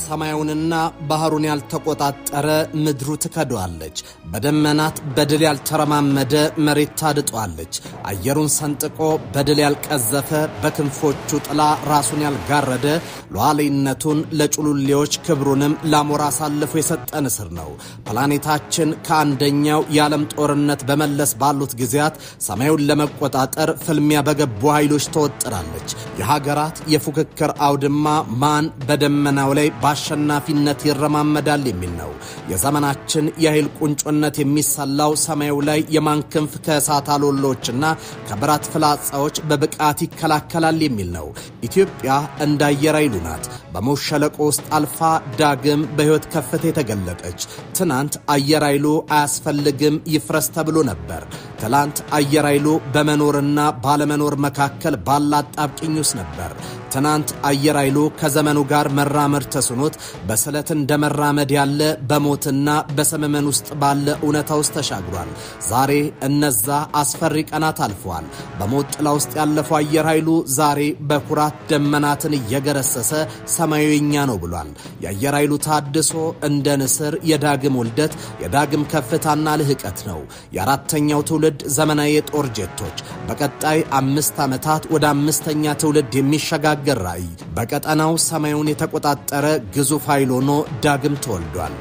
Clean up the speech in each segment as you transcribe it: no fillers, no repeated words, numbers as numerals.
ሰማዩንና ባህሩን ያልተቆጣጠረ ምድሩ ትከዷለች። በደመናት በድል ያልተረማመደ መሬት ታድጧለች። አየሩን ሰንጥቆ በድል ያልቀዘፈ በክንፎቹ ጥላ ራሱን ያልጋረደ ሉዓላዊነቱን ለጭሉሌዎች ክብሩንም ላሞራ አሳልፎ የሰጠ ንስር ነው። ፕላኔታችን ከአንደኛው የዓለም ጦርነት በመለስ ባሉት ጊዜያት ሰማዩን ለመቆጣጠር ፍልሚያ በገቡ ኃይሎች ተወጥራለች። የሀገራት የፉክክር አውድማ ማን በደመናው ላይ በአሸናፊነት ይረማመዳል የሚል ነው። የዘመናችን የኃይል ቁንጮነት የሚሰላው ሰማዩ ላይ የማን ክንፍ ከእሳት አሎሎችና ከብረት ፍላጻዎች በብቃት ይከላከላል የሚል ነው። ኢትዮጵያ እንደ አየር ኃይሉ ናት። በሞት ሸለቆ ውስጥ አልፋ ዳግም በሕይወት ከፍታ የተገለጠች። ትናንት አየር ኃይሉ አያስፈልግም ይፍረስ ተብሎ ነበር። ትላንት አየር ኃይሉ በመኖርና ባለመኖር መካከል ባላት ጣብቂኝ ውስጥ ነበር። ትናንት አየር ኃይሉ ከዘመኑ ጋር መራመድ ተስኖት በስለት እንደመራመድ ያለ በሞትና በሰመመን ውስጥ ባለ እውነታ ውስጥ ተሻግሯል። ዛሬ እነዛ አስፈሪ ቀናት አልፈዋል። በሞት ጥላ ውስጥ ያለፈው አየር ኃይሉ ዛሬ በኩራት ደመናትን እየገረሰሰ ሰማዩ የኛ ነው ብሏል። የአየር ኃይሉ ታድሶ እንደ ንስር የዳግም ውልደት የዳግም ከፍታና ልህቀት ነው። የአራተኛው ትውልድ ዘመናዊ የጦር ጄቶች በቀጣይ 5 ዓመታት ወደ 5ኛ ትውልድ የሚሸጋገር ራዕይ በቀጠናው ሰማዩን የተቆጣጠረ ግዙፍ ኃይል ሆኖ ዳግም ተወልዷል።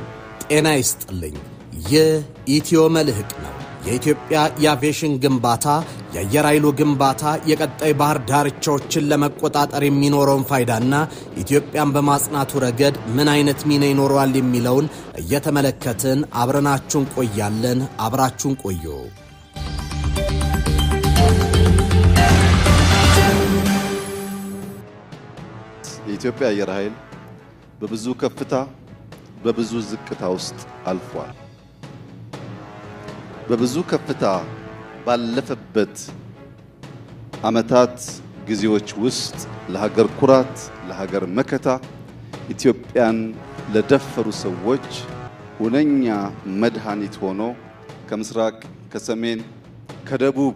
ጤና ይስጥልኝ። ይህ ኢትዮ መልህቅ ነው። የኢትዮጵያ የአቪዬሽን ግንባታ የአየር ኃይሉ ግንባታ የቀጣይ ባህር ዳርቻዎችን ለመቆጣጠር የሚኖረውን ፋይዳና ኢትዮጵያን በማጽናቱ ረገድ ምን አይነት ሚና ይኖረዋል የሚለውን እየተመለከትን አብረናችሁን ቆያለን። አብራችሁን ቆዩ። የኢትዮጵያ አየር ኃይል በብዙ ከፍታ በብዙ ዝቅታ ውስጥ አልፏል። በብዙ ከፍታ ባለፈበት ዓመታት ጊዜዎች ውስጥ ለሀገር ኩራት፣ ለሀገር መከታ ኢትዮጵያን ለደፈሩ ሰዎች ሁነኛ መድኃኒት ሆኖ ከምስራቅ፣ ከሰሜን፣ ከደቡብ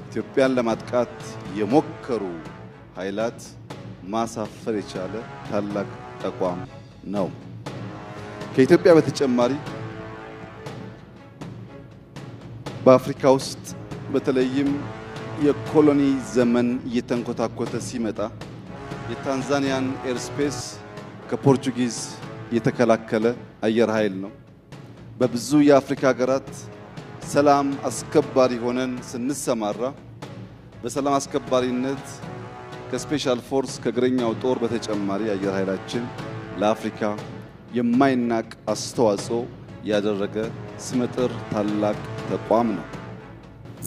ኢትዮጵያን ለማጥቃት የሞከሩ ኃይላት ማሳፈር የቻለ ታላቅ ተቋም ነው። ከኢትዮጵያ በተጨማሪ በአፍሪካ ውስጥ በተለይም የኮሎኒ ዘመን እየተንኮታኮተ ሲመጣ የታንዛኒያን ኤርስፔስ ከፖርቹጊዝ የተከላከለ አየር ኃይል ነው። በብዙ የአፍሪካ ሀገራት ሰላም አስከባሪ ሆነን ስንሰማራ በሰላም አስከባሪነት ከስፔሻል ፎርስ ከእግረኛው ጦር በተጨማሪ አየር ኃይላችን ለአፍሪካ የማይናቅ አስተዋጽኦ ያደረገ ስመጥር ታላቅ ተቋም ነው።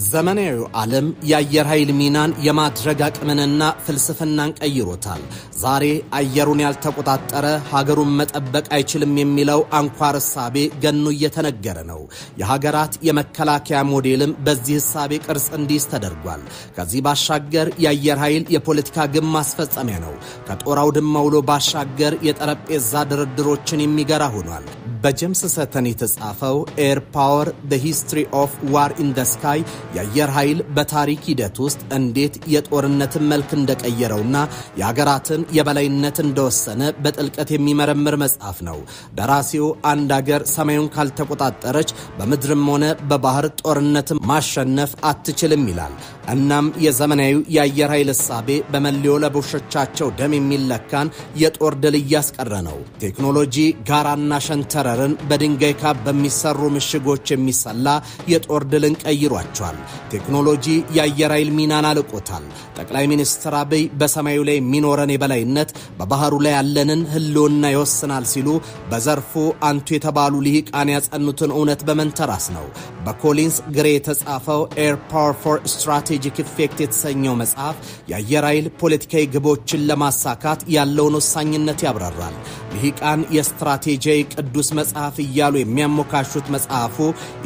ዘመናዊው ዓለም የአየር ኃይል ሚናን የማድረግ አቅምንና ፍልስፍናን ቀይሮታል። ዛሬ አየሩን ያልተቆጣጠረ ሀገሩን መጠበቅ አይችልም የሚለው አንኳር እሳቤ ገኖ እየተነገረ ነው። የሀገራት የመከላከያ ሞዴልም በዚህ እሳቤ ቅርጽ እንዲይዝ ተደርጓል። ከዚህ ባሻገር የአየር ኃይል የፖለቲካ ግብ ማስፈጸሚያ ነው። ከጦር አውድማ ውሎ ባሻገር የጠረጴዛ ድርድሮችን የሚገራ ሆኗል። በጄምስ ሰተን የተጻፈው ኤር ፓወር ዘ ሂስትሪ ኦፍ ዋር ኢን ዘ ስካይ የአየር ኃይል በታሪክ ሂደት ውስጥ እንዴት የጦርነትን መልክ እንደቀየረውና የሀገራትን የበላይነት እንደወሰነ በጥልቀት የሚመረምር መጽሐፍ ነው። ደራሲው አንድ ሀገር ሰማዩን ካልተቆጣጠረች በምድርም ሆነ በባህር ጦርነትን ማሸነፍ አትችልም ይላል። እናም የዘመናዊ የአየር ኃይል እሳቤ በመለዮ ለቦሾቻቸው ደም የሚለካን የጦር ድል እያስቀረ ነው። ቴክኖሎጂ ጋራና ሸንተረርን በድንጋይ ካብ በሚሰሩ ምሽጎች የሚሰላ የጦር ድልን ቀይሯቸዋል። ቴክኖሎጂ የአየር ኃይል ሚናን አልቆታል። ጠቅላይ ሚኒስትር አብይ በሰማዩ ላይ የሚኖረን የበላይነት በባህሩ ላይ ያለንን ህልውና ይወስናል ሲሉ በዘርፉ አንቱ የተባሉ ልሂቃን ያጸኑትን እውነት በመንተራስ ነው። በኮሊንስ ግሬ የተጻፈው ኤር ፓወር ፎር ስትራቴጂክ ኢፌክት የተሰኘው መጽሐፍ የአየር ኃይል ፖለቲካዊ ግቦችን ለማሳካት ያለውን ወሳኝነት ያብራራል። ልሂቃን የስትራቴጂያዊ ቅዱስ መጽሐፍ እያሉ የሚያሞካሹት መጽሐፉ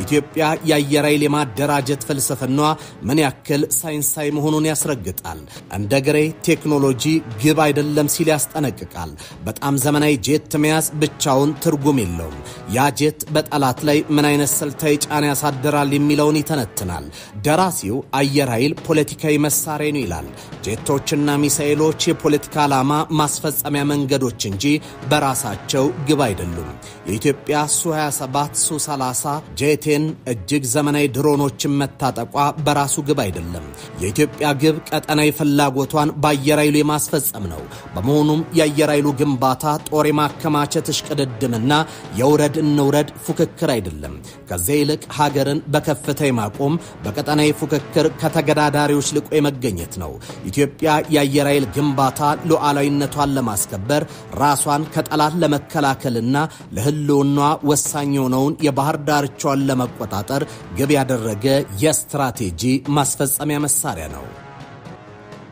ኢትዮጵያ የአየር ኃይል የማደራጀት ፍልስፍና ምን ያክል ሳይንሳዊ መሆኑን ያስረግጣል። እንደ ግሬ ቴክኖሎጂ ግብ አይደለም ሲል ያስጠነቅቃል። በጣም ዘመናዊ ጄት መያዝ ብቻውን ትርጉም የለውም። ያ ጄት በጠላት ላይ ምን አይነት ስልታዊ ጫና ያሳድራል የሚለውን ይተነትናል። ደራሲው አየር ኃይል ፖለቲካዊ መሳሪያ ነው ይላል። ጄቶችና ሚሳኤሎች የፖለቲካ ዓላማ ማስፈጸሚያ መንገዶች እንጂ በራሳቸው ግብ አይደሉም። የኢትዮጵያ ሱ-27 ሱ-30 ጄቴን እጅግ ዘመናዊ ድሮኖችን መታጠቋ በራሱ ግብ አይደለም። የኢትዮጵያ ግብ ቀጠናዊ ፍላጎቷን በአየር ኃይሉ የማስፈጸም ነው። በመሆኑም የአየር ኃይሉ ግንባታ ጦር የማከማቸት እሽቅድድምና የውረድ እንውረድ ፉክክር አይደለም። ከዚያ ይልቅ ሀገርን በከፍታ የማቆም በቀጠናዊ ፉክክር ከተገዳዳሪዎች ልቆ የመገኘት ነው። ኢትዮጵያ የአየር ኃይል ግንባታ ሉዓላዊነቷን ለማስከበር ራሷን ከጠላት ለመከላከልና ለህልውና ወሳኝ የሆነውን የባህር ዳርቻዋን ለመቆጣጠር ግብ ያደረገ የስትራቴጂ ማስፈጸሚያ መሳሪያ ነው።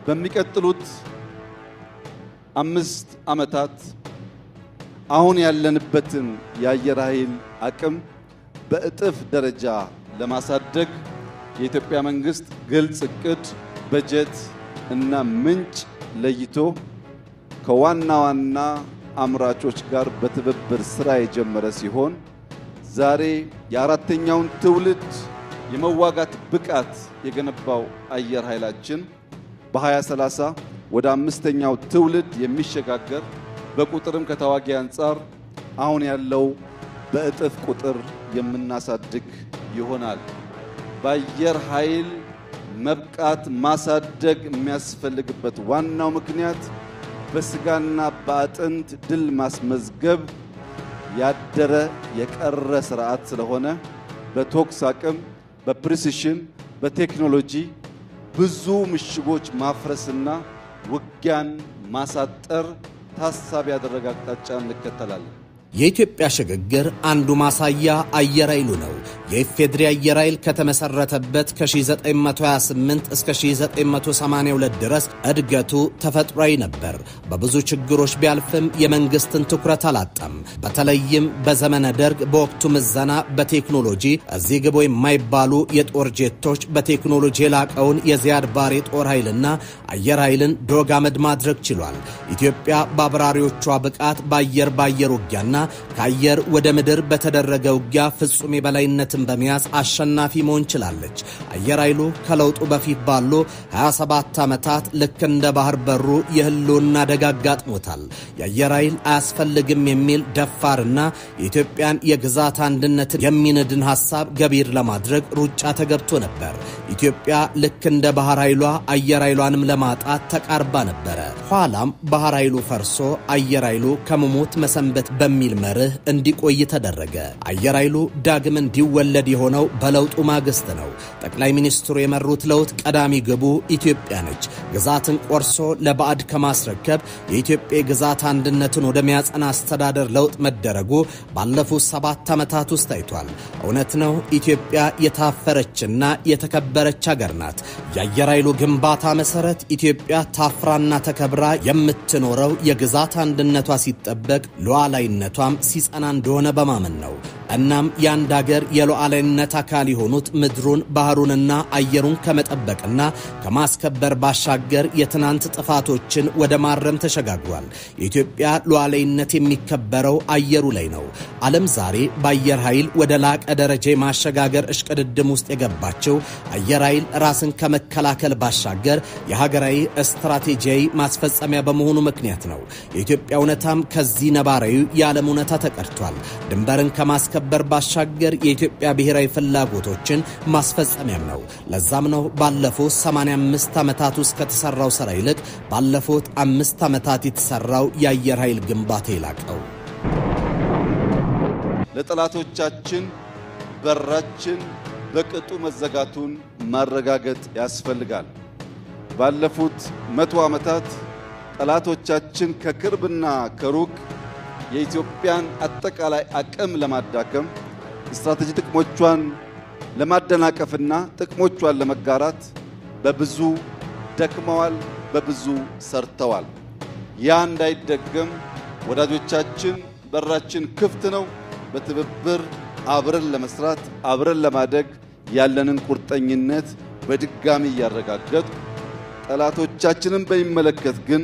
በሚቀጥሉት 5 ዓመታት አሁን ያለንበትን የአየር ኃይል አቅም በእጥፍ ደረጃ ለማሳደግ የኢትዮጵያ መንግስት ግልጽ እቅድ፣ በጀት እና ምንጭ ለይቶ ከዋና ዋና አምራቾች ጋር በትብብር ስራ የጀመረ ሲሆን ዛሬ የአራተኛውን ትውልድ የመዋጋት ብቃት የገነባው አየር ኃይላችን በ2030 ወደ 5ኛው ትውልድ የሚሸጋገር በቁጥርም ከተዋጊ አንጻር አሁን ያለው በእጥፍ ቁጥር የምናሳድግ ይሆናል። በአየር ኃይል መብቃት ማሳደግ የሚያስፈልግበት ዋናው ምክንያት በስጋና በአጥንት ድል ማስመዝገብ ያደረ የቀረ ስርዓት ስለሆነ በቶክስ አቅም፣ በፕሪሲሽን፣ በቴክኖሎጂ ብዙ ምሽጎች ማፍረስና ውጊያን ማሳጠር ታሳቢ ያደረገ አቅጣጫ እንከተላለን። የኢትዮጵያ ሽግግር አንዱ ማሳያ አየር ኃይሉ ነው። የኢፌድሪ አየር ኃይል ከተመሰረተበት ከ1928 እስከ 1982 ድረስ እድገቱ ተፈጥሯዊ ነበር። በብዙ ችግሮች ቢያልፍም የመንግስትን ትኩረት አላጣም። በተለይም በዘመነ ደርግ በወቅቱ ምዘና በቴክኖሎጂ እዚህ ግቦ የማይባሉ የጦር ጄቶች በቴክኖሎጂ የላቀውን የዚያድ ባሬ ጦር ኃይልና አየር ኃይልን ዶግ አመድ ማድረግ ችሏል። ኢትዮጵያ በአብራሪዎቿ ብቃት በአየር ውጊያና ከአየር ወደ ምድር በተደረገ ውጊያ ፍጹም የበላይነትን በመያዝ አሸናፊ መሆን ችላለች። አየር ኃይሉ ከለውጡ በፊት ባሉ 27 ዓመታት ልክ እንደ ባህር በሩ የህልውና አደጋ አጋጥሞታል። የአየር ኃይል አያስፈልግም የሚል ደፋርና የኢትዮጵያን የግዛት አንድነትን የሚንድን ሐሳብ ገቢር ለማድረግ ሩጫ ተገብቶ ነበር። ኢትዮጵያ ልክ እንደ ባህር ኃይሏ አየር ኃይሏንም ለማጣት ተቃርባ ነበረ። ኋላም ባህር ኃይሉ ፈርሶ አየር ኃይሉ ከመሞት መሰንበት በሚል መርህ እንዲቆይ ተደረገ። አየር ኃይሉ ዳግም እንዲወለድ የሆነው በለውጡ ማግስት ነው። ጠቅላይ ሚኒስትሩ የመሩት ለውጥ ቀዳሚ ግቡ ኢትዮጵያ ነች። ግዛትን ቆርሶ ለባዕድ ከማስረከብ የኢትዮጵያ ግዛት አንድነትን ወደሚያጸና አስተዳደር ለውጥ መደረጉ ባለፉት 7 ዓመታት ውስጥ ታይቷል። እውነት ነው፣ ኢትዮጵያ የታፈረችና የተከበረች ሀገር ናት። የአየር ኃይሉ ግንባታ መሰረት ኢትዮጵያ ታፍራና ተከብራ የምትኖረው የግዛት አንድነቷ ሲጠበቅ ሉዓላዊነቷ ሲጸና እንደሆነ በማመን ነው። እናም የአንድ ሀገር የሉዓላዊነት አካል የሆኑት ምድሩን ባህሩንና አየሩን ከመጠበቅና ከማስከበር ባሻገር የትናንት ጥፋቶችን ወደ ማረም ተሸጋግሯል። የኢትዮጵያ ሉዓላዊነት የሚከበረው አየሩ ላይ ነው። ዓለም ዛሬ በአየር ኃይል ወደ ላቀ ደረጃ የማሸጋገር እሽቅድድም ውስጥ የገባቸው አየር ኃይል ራስን ከመከላከል ባሻገር የሀገራዊ ስትራቴጂያዊ ማስፈጸሚያ በመሆኑ ምክንያት ነው። የኢትዮጵያ እውነታም ከዚህ ነባራዊ የዓለም እውነታ ተቀድቷል። ድንበርን ከማስከበር ባሻገር የኢትዮጵያ ብሔራዊ ፍላጎቶችን ማስፈጸሚያም ነው። ለዛም ነው ባለፉት 85 ዓመታት ውስጥ ከተሰራው ስራ ይልቅ ባለፉት 5 ዓመታት የተሰራው የአየር ኃይል ግንባታ የላቀው። ለጠላቶቻችን በራችን በቅጡ መዘጋቱን ማረጋገጥ ያስፈልጋል። ባለፉት 100 ዓመታት ጠላቶቻችን ከቅርብና ከሩቅ የኢትዮጵያን አጠቃላይ አቅም ለማዳከም ስትራቴጂ ጥቅሞቿን ለማደናቀፍና ጥቅሞቿን ለመጋራት በብዙ ደክመዋል፣ በብዙ ሰርተዋል። ያ እንዳይደገም ወዳጆቻችን በራችን ክፍት ነው። በትብብር አብረን ለመስራት አብረን ለማደግ ያለንን ቁርጠኝነት በድጋሚ ያረጋገጡ ጠላቶቻችንን በሚመለከት ግን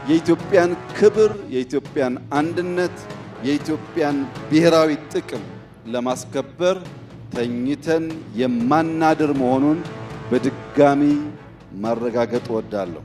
የኢትዮጵያን ክብር፣ የኢትዮጵያን አንድነት፣ የኢትዮጵያን ብሔራዊ ጥቅም ለማስከበር ተኝተን የማናድር መሆኑን በድጋሚ ማረጋገጥ ወዳለሁ።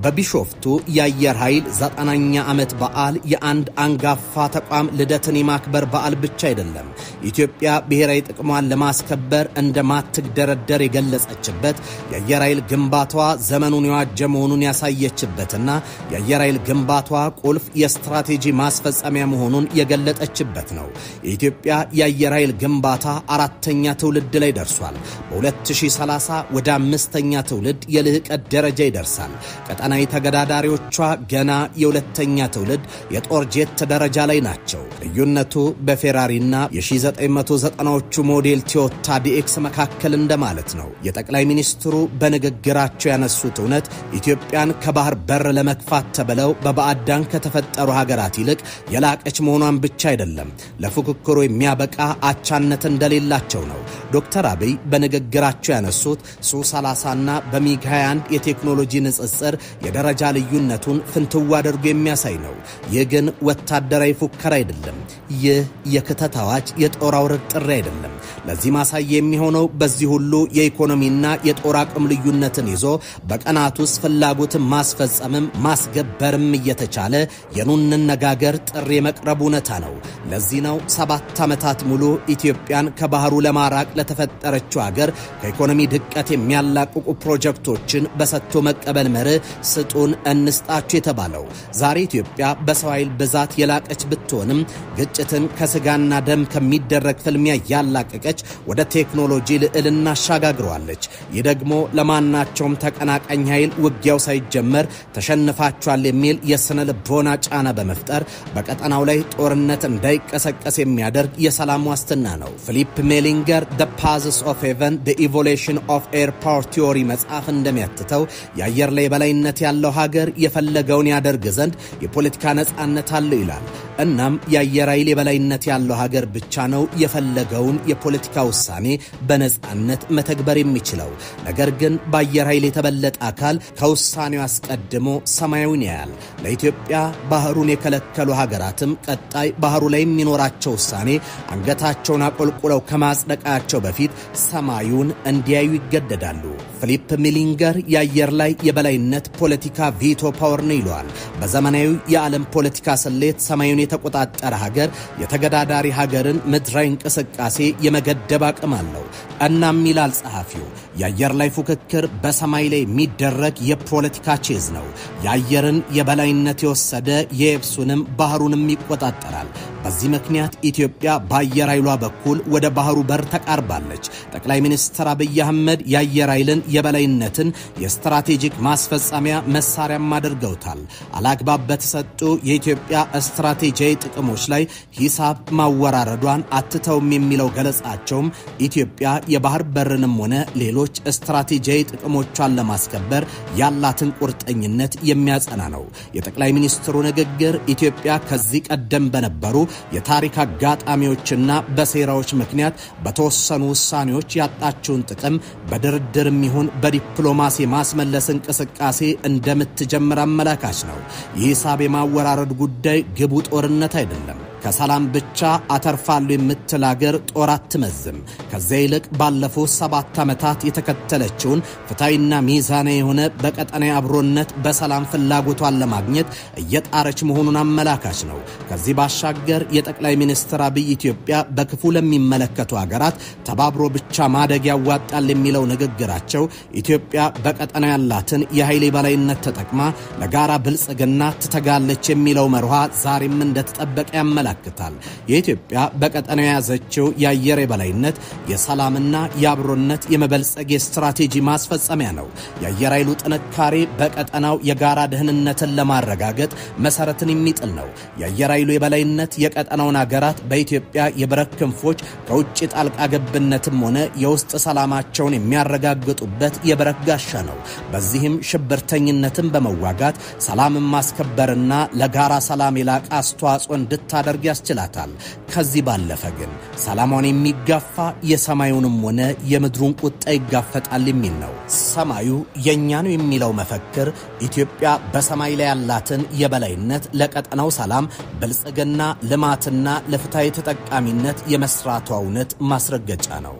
በቢሾፍቱ የአየር ኃይል 9ኛ ዓመት በዓል የአንድ አንጋፋ ተቋም ልደትን የማክበር በዓል ብቻ አይደለም። ኢትዮጵያ ብሔራዊ ጥቅሟን ለማስከበር እንደማትደረደር የገለጸችበት፣ የአየር ኃይል ግንባታዋ ዘመኑን የዋጀ መሆኑን ያሳየችበትና የአየር ኃይል ግንባታዋ ቁልፍ የስትራቴጂ ማስፈጸሚያ መሆኑን የገለጠችበት ነው። የኢትዮጵያ የአየር ኃይል ግንባታ 4ኛ ትውልድ ላይ ደርሷል። በ2030 ወደ 5ኛ ትውልድ የልህቀት ደረጃ ይደርሳል። ቀጠናዊ ተገዳዳሪዎቿ ገና የ2ኛ ትውልድ የጦር ጄት ደረጃ ላይ ናቸው። ልዩነቱ በፌራሪና የ1990ዎቹ ሞዴል ቶዮታ ዲኤክስ መካከል እንደማለት ነው። የጠቅላይ ሚኒስትሩ በንግግራቸው ያነሱት እውነት ኢትዮጵያን ከባህር በር ለመክፋት ተብለው በባዕዳን ከተፈጠሩ ሀገራት ይልቅ የላቀች መሆኗን ብቻ አይደለም፣ ለፉክክሩ የሚያበቃ አቻነት እንደሌላቸው ነው። ዶክተር አብይ በንግግራቸው ያነሱት ሱ30ና በሚግ 21 የቴክኖሎጂ ንጽጽር የደረጃ ልዩነቱን ፍንትው አድርጎ የሚያሳይ ነው። ይህ ግን ወታደራዊ ፉከራ አይደለም። ይህ የክተት አዋጅ፣ የጦር አውረድ ጥሪ አይደለም። ለዚህ ማሳያ የሚሆነው በዚህ ሁሉ የኢኮኖሚና የጦር አቅም ልዩነትን ይዞ በቀናት ውስጥ ፍላጎትን ማስፈጸምም ማስገበርም እየተቻለ የኑን እንነጋገር ጥሪ የመቅረቡ እውነታ ነው። ለዚህ ነው 7 ዓመታት ሙሉ ኢትዮጵያን ከባህሩ ለማራቅ ለተፈጠረችው ሀገር ከኢኮኖሚ ድቀት የሚያላቅቁ ፕሮጀክቶችን በሰጥቶ መቀበል መርህ ስጡን እንስጣችሁ የተባለው። ዛሬ ኢትዮጵያ በሰው ኃይል ብዛት የላቀች ብትሆንም ግጭትን ከስጋና ደም ከሚደረግ ፍልሚያ ያላቀቀች ወደ ቴክኖሎጂ ልዕልና አሻጋግረዋለች። ይህ ደግሞ ለማናቸውም ተቀናቃኝ ኃይል ውጊያው ሳይጀመር ተሸንፋቸዋል የሚል የስነ ልቦና ጫና በመፍጠር በቀጠናው ላይ ጦርነት እንዳይቀሰቀስ የሚያደርግ የሰላም ዋስትና ነው። ፊሊፕ ሜሊንገር The Paths of Heaven The Evolution of Air Power Theory መጽሐፍ እንደሚያትተው የአየር ላይ የበላይነት ያለው ሀገር የፈለገውን ያደርግ ዘንድ የፖለቲካ ነጻነት አለው ይላል። እናም የአየር ኃይል የበላይነት ያለው ሀገር ብቻ ነው የፈለገውን የፖለቲካ ውሳኔ በነጻነት መተግበር የሚችለው። ነገር ግን በአየር ኃይል የተበለጠ አካል ከውሳኔው አስቀድሞ ሰማያዊን ያያል። ለኢትዮጵያ ባህሩን የከለከሉ ሀገራትም ቀጣይ ባህሩ ላይ የሚኖራቸው ውሳኔ አንገታቸውን አቆልቁለው ከማጽደቃቸው በፊት ሰማዩን እንዲያዩ ይገደዳሉ። ፊሊፕ ሚሊንገር የአየር ላይ የበላይነት ፖለቲካ ቪቶ ፓወር ነው ይለዋል። በዘመናዊ የዓለም ፖለቲካ ስሌት ሰማዩን የተቆጣጠረ ሀገር የተገዳዳሪ ሀገርን ምድራዊ እንቅስቃሴ የመገደብ አቅም አለው። እናም ይላል ጸሐፊው፣ የአየር ላይ ፉክክር በሰማይ ላይ የሚደረግ የፖለቲካ ቼዝ ነው። የአየርን የበላይነት የወሰደ የየብሱንም ባህሩንም ይቆጣጠራል። በዚህ ምክንያት ኢትዮጵያ በአየር ኃይሏ በኩል ወደ ባህሩ በር ተቃርባለች። ጠቅላይ ሚኒስትር አብይ አህመድ የአየር ኃይልን የበላይነትን የስትራቴጂክ ማስፈጸሚያ መሳሪያም አድርገውታል። አላግባብ በተሰጡ የኢትዮጵያ ስትራቴጂያዊ ጥቅሞች ላይ ሂሳብ ማወራረዷን አትተውም የሚለው ገለጻቸውም ኢትዮጵያ የባህር በርንም ሆነ ሌሎች ስትራቴጂያዊ ጥቅሞቿን ለማስከበር ያላትን ቁርጠኝነት የሚያጸና ነው። የጠቅላይ ሚኒስትሩ ንግግር ኢትዮጵያ ከዚህ ቀደም በነበሩ የታሪክ አጋጣሚዎችና በሴራዎች ምክንያት በተወሰኑ ውሳኔዎች ያጣችውን ጥቅም በድርድርም ይሁን በዲፕሎማሲ ማስመለስ እንቅስቃሴ እንደምትጀምር አመላካች ነው። ይህ ሂሳብ የማወራረድ ጉዳይ ግቡ ጦርነት አይደለም። ከሰላም ብቻ አተርፋሉ የምትል ሀገር ጦር አትመዝም። ከዚያ ይልቅ ባለፉት 7 ዓመታት የተከተለችውን ፍትሐዊና ሚዛናዊ የሆነ በቀጠናዊ አብሮነት በሰላም ፍላጎቷን ለማግኘት እየጣረች መሆኑን አመላካች ነው። ከዚህ ባሻገር የጠቅላይ ሚኒስትር አብይ ኢትዮጵያ በክፉ ለሚመለከቱ ሀገራት ተባብሮ ብቻ ማደግ ያዋጣል የሚለው ንግግራቸው ኢትዮጵያ በቀጠና ያላትን የኃይል የበላይነት ተጠቅማ ለጋራ ብልጽግና ትተጋለች የሚለው መርሃ ዛሬም እንደተጠበቀ ያመላክታል። የኢትዮጵያ በቀጠናው የያዘችው የአየር የበላይነት የሰላምና የአብሮነት የመበልጸግ ስትራቴጂ ማስፈጸሚያ ነው። የአየር ኃይሉ ጥንካሬ በቀጠናው የጋራ ደህንነትን ለማረጋገጥ መሰረትን የሚጥል ነው። የአየር ኃይሉ የበላይነት የቀጠናውን ሀገራት በኢትዮጵያ የብረት ክንፎች ከውጭ ጣልቃ ገብነትም ሆነ የውስጥ ሰላማቸውን የሚያረጋግጡበት የብረት ጋሻ ነው። በዚህም ሽብርተኝነትን በመዋጋት ሰላምን ማስከበርና ለጋራ ሰላም የላቀ አስተዋጽኦ እንድታደርግ ማድረግ ያስችላታል። ከዚህ ባለፈ ግን ሰላሟን የሚጋፋ የሰማዩንም ሆነ የምድሩን ቁጣ ይጋፈጣል የሚል ነው። ሰማዩ የኛ ነው የሚለው መፈክር ኢትዮጵያ በሰማይ ላይ ያላትን የበላይነት ለቀጠናው ሰላም፣ ብልጽግና፣ ልማትና ለፍትሃዊ ተጠቃሚነት የመስራቷ እውነት ማስረገጫ ነው።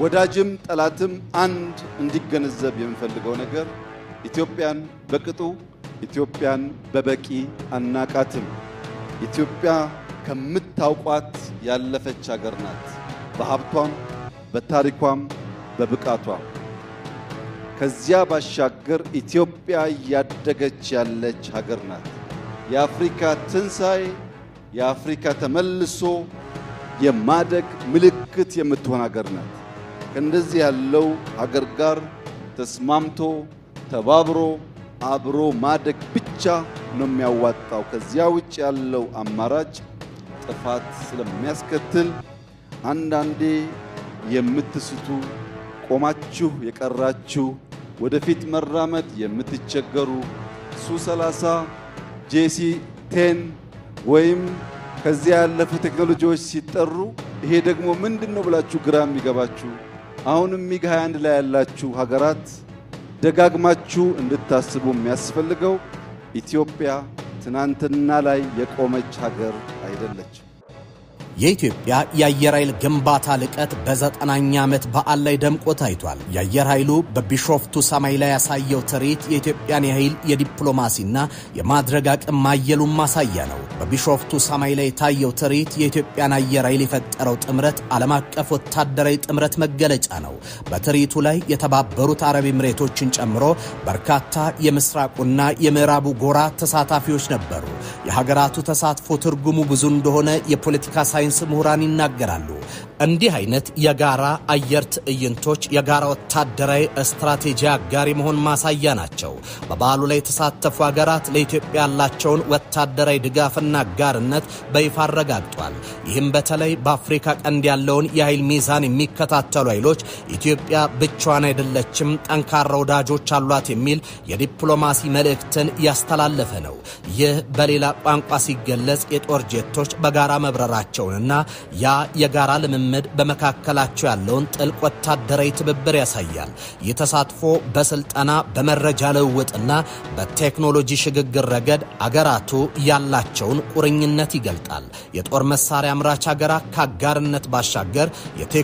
ወዳጅም ጠላትም አንድ እንዲገነዘብ የምፈልገው ነገር ኢትዮጵያን በቅጡ ኢትዮጵያን በበቂ አናቃትም። ኢትዮጵያ ከምታውቋት ያለፈች ሀገር ናት። በሀብቷም በታሪኳም በብቃቷም። ከዚያ ባሻገር ኢትዮጵያ እያደገች ያለች ሀገር ናት። የአፍሪካ ትንሣኤ የአፍሪካ ተመልሶ የማደግ ምልክት የምትሆን ሀገር ናት። ከእንደዚህ ያለው ሀገር ጋር ተስማምቶ ተባብሮ አብሮ ማደግ ብቻ ነው የሚያዋጣው። ከዚያ ውጭ ያለው አማራጭ ጥፋት ስለሚያስከትል አንዳንዴ የምትስቱ ቆማችሁ የቀራችሁ ወደፊት መራመድ የምትቸገሩ ሱ30 JC10 ወይም ከዚያ ያለፉ ቴክኖሎጂዎች ሲጠሩ ይሄ ደግሞ ምንድነው ብላችሁ ግራ የሚገባችሁ አሁንም ሚግ 21 ላይ ያላችሁ ሀገራት ደጋግማችሁ እንድታስቡ የሚያስፈልገው ኢትዮጵያ ትናንትና ላይ የቆመች ሀገር አይደለች። የኢትዮጵያ የአየር ኃይል ግንባታ ልቀት በ90ኛ ዓመት በዓል ላይ ደምቆ ታይቷል። የአየር ኃይሉ በቢሾፍቱ ሰማይ ላይ ያሳየው ትርኢት የኢትዮጵያን የኃይል የዲፕሎማሲና የማድረግ አቅም ማየሉን ማሳያ ነው። በቢሾፍቱ ሰማይ ላይ የታየው ትርኢት የኢትዮጵያን አየር ኃይል የፈጠረው ጥምረት ዓለም አቀፍ ወታደራዊ ጥምረት መገለጫ ነው። በትርኢቱ ላይ የተባበሩት አረብ ኤምሬቶችን ጨምሮ በርካታ የምስራቁና የምዕራቡ ጎራ ተሳታፊዎች ነበሩ። የሀገራቱ ተሳትፎ ትርጉሙ ብዙ እንደሆነ የፖለቲካ ሳይንስ ምሁራን ይናገራሉ። እንዲህ አይነት የጋራ አየር ትዕይንቶች የጋራ ወታደራዊ ስትራቴጂ አጋሪ መሆን ማሳያ ናቸው። በበዓሉ ላይ የተሳተፉ ሀገራት ለኢትዮጵያ ያላቸውን ወታደራዊ ድጋፍና አጋርነት በይፋ አረጋግጧል። ይህም በተለይ በአፍሪካ ቀንድ ያለውን የኃይል ሚዛን የሚከታተሉ ኃይሎች ኢትዮጵያ ብቻዋን አይደለችም፣ ጠንካራ ወዳጆች አሏት የሚል የዲፕሎማሲ መልእክትን ያስተላለፈ ነው። ይህ በሌላ ቋንቋ ሲገለጽ የጦር ጄቶች በጋራ መብረራቸውንና ያ የጋራ ልምምድ በመካከላቸው ያለውን ጥልቅ ወታደራዊ ትብብር ያሳያል። ይህ ተሳትፎ በስልጠና በመረጃ ልውውጥና በቴክኖሎጂ ሽግግር ረገድ አገራቱ ያላቸውን ቁርኝነት ይገልጣል። የጦር መሳሪያ አምራች ሀገራት ከአጋርነት ባሻገር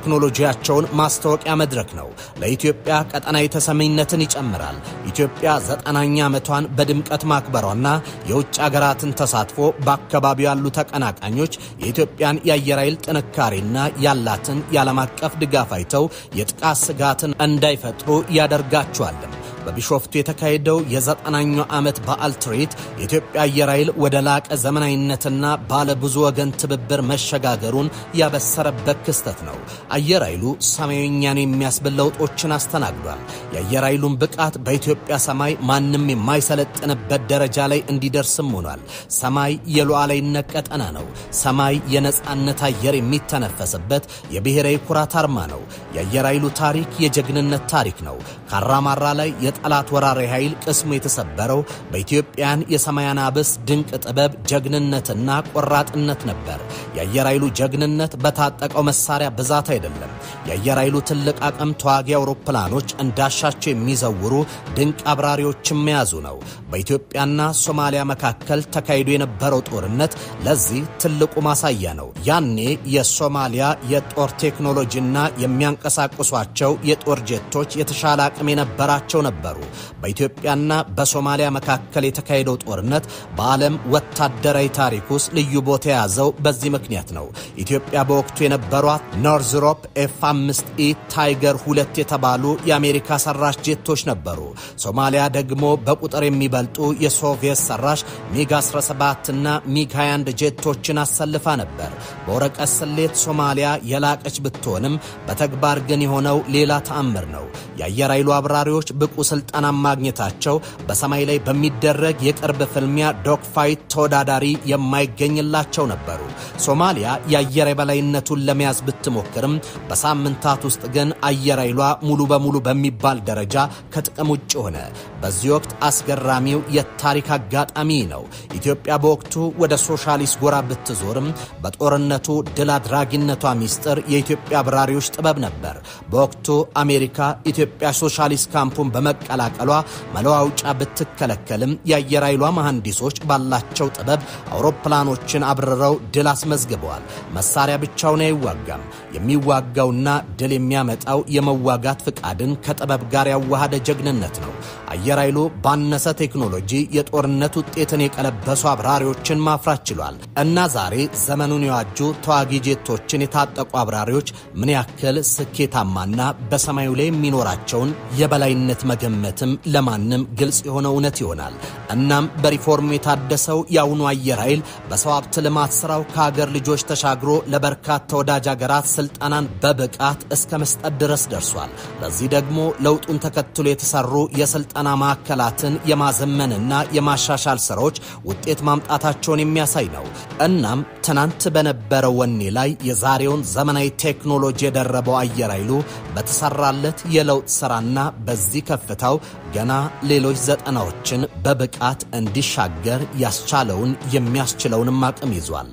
የቴክኖሎጂያቸውን ማስተዋወቂያ መድረክ ነው። ለኢትዮጵያ ቀጠናዊ ተሰሚነትን ይጨምራል። ኢትዮጵያ 90ኛ ዓመቷን በድምቀት ማክበሯና የውጭ ሀገራትን ተሳትፎ በአካባቢው ያሉ ተቀናቃኞች የኢትዮጵያን የአየር ኃይል ጥንካሬና ያላትን የዓለም አቀፍ ድጋፍ አይተው የጥቃት ስጋትን እንዳይፈጥሩ ያደርጋቸዋል። በቢሾፍቱ የተካሄደው የ90ኛው ዓመት በዓል ትርኢት የኢትዮጵያ አየር ኃይል ወደ ላቀ ዘመናዊነትና ባለ ብዙ ወገን ትብብር መሸጋገሩን ያበሰረበት ክስተት ነው። አየር ኃይሉ ሰማያዊኛን የሚያስብል ለውጦችን አስተናግዷል። የአየር ኃይሉን ብቃት በኢትዮጵያ ሰማይ ማንም የማይሰለጥንበት ደረጃ ላይ እንዲደርስም ሆኗል። ሰማይ የሉዓላዊነት ቀጠና ነው። ሰማይ የነጻነት አየር የሚተነፈስበት የብሔራዊ ኩራት አርማ ነው። የአየር ኃይሉ ታሪክ የጀግንነት ታሪክ ነው። ካራማራ ላይ የጠላት ወራሪ ኃይል ቅስሙ የተሰበረው በኢትዮጵያን የሰማይ አናብስት ድንቅ ጥበብ ጀግንነትና ቆራጥነት ነበር። የአየር ኃይሉ ጀግንነት በታጠቀው መሳሪያ ብዛት አይደለም። የአየር ኃይሉ ትልቅ አቅም ተዋጊ አውሮፕላኖች እንዳሻቸው የሚዘውሩ ድንቅ አብራሪዎችን መያዙ ነው። በኢትዮጵያና ሶማሊያ መካከል ተካሂዶ የነበረው ጦርነት ለዚህ ትልቁ ማሳያ ነው። ያኔ የሶማሊያ የጦር ቴክኖሎጂና የሚያንቀሳቅሷቸው የጦር ጄቶች የተሻለ አቅም የነበራቸው ነበሩ። በኢትዮጵያና በሶማሊያ መካከል የተካሄደው ጦርነት በዓለም ወታደራዊ ታሪክ ውስጥ ልዩ ቦታ የያዘው በዚህ ምክንያት ነው። ኢትዮጵያ በወቅቱ የነበሯት ኖርዝሮፕ F-5E ታይገር 2 የተባሉ የአሜሪካ ሰራሽ ጄቶች ነበሩ። ሶማሊያ ደግሞ በቁጥር የሚበልጡ የሶቪየት ሰራሽ ሚግ 17 እና ሚግ 21 ጄቶችን አሰልፋ ነበር። በወረቀት ስሌት ሶማሊያ የላቀች ብትሆንም በተግባር ግን የሆነው ሌላ ተአምር ነው። የአየር ኃይሉ አብራሪዎች ብቁ ስልጠና ማግኘታቸው በሰማይ ላይ በሚደረግ የቅርብ ፍልሚያ ዶግፋይት ተወዳዳሪ የማይገኝላቸው ነበሩ። ሶማሊያ የአየር የበላይነቱን ለመያዝ ብትሞክርም በሳምንታት ውስጥ ግን አየር ኃይሏ ሙሉ በሙሉ በሚባል ደረጃ ከጥቅም ውጭ ሆነ። በዚህ ወቅት አስገራሚው የታሪክ አጋጣሚ ነው። ኢትዮጵያ በወቅቱ ወደ ሶሻሊስት ጎራ ብትዞርም በጦርነቱ ድል አድራጊነቷ ሚስጥር የኢትዮጵያ አብራሪዎች ጥበብ ነበር። በወቅቱ አሜሪካ ኢትዮጵያ ሶሻሊስት ካምፑን በመቀላቀሏ መለዋውጫ ብትከለከልም የአየር ኃይሏ መሐንዲሶች ባላቸው ጥበብ አውሮፕላኖችን አብርረው ድል አስመዝግበዋል። መሳሪያ ብቻውን አይዋጋም። የሚዋጋውና ድል የሚያመጣው የመዋጋት ፍቃድን ከጥበብ ጋር ያዋሃደ ጀግንነት ነው። አየር ኃይሉ ባነሰ ቴክኖሎጂ የጦርነት ውጤትን የቀለበሱ አብራሪዎችን ማፍራት ችሏል እና ዛሬ ዘመኑን የዋጁ ተዋጊ ጄቶችን የታጠቁ አብራሪዎች ምን ያክል ስኬታማና በሰማዩ ላይ የሚኖራቸውን የበላይነት መገመትም ለማንም ግልጽ የሆነ እውነት ይሆናል። እናም በሪፎርም የታደሰው የአሁኑ አየር ኃይል በሰው ሀብት ልማት ስራው ከሀገር ልጆች ተሻግሮ ለበርካታ ወዳጅ ሀገራት ስልጠናን በብቃት እስከ መስጠት ድረስ ደርሷል። ለዚህ ደግሞ ለውጡን ተከትሎ የተሰሩ የስልጠና ማዕከላትን የማዘመንና የማሻሻል ስራዎች ውጤት ማምጣታቸውን የሚያሳይ ነው። እናም ትናንት በነበረው ወኔ ላይ የዛሬውን ዘመናዊ ቴክኖሎጂ የደረበው አየር ኃይሉ በተሰራለት የለውጥ ስራና በዚህ ከፍታው ገና ሌሎች ዘጠናዎችን በብቃት እንዲሻገር ያስቻለውን የሚያስችለውንም አቅም ይዟል።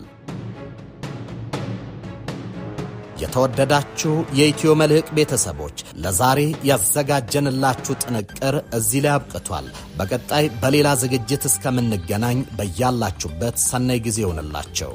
የተወደዳችሁ የኢትዮ መልሕቅ ቤተሰቦች ለዛሬ ያዘጋጀንላችሁ ጥንቅር እዚህ ላይ አብቅቷል። በቀጣይ በሌላ ዝግጅት እስከምንገናኝ በያላችሁበት ሰናይ ጊዜ ይሁንላችሁ።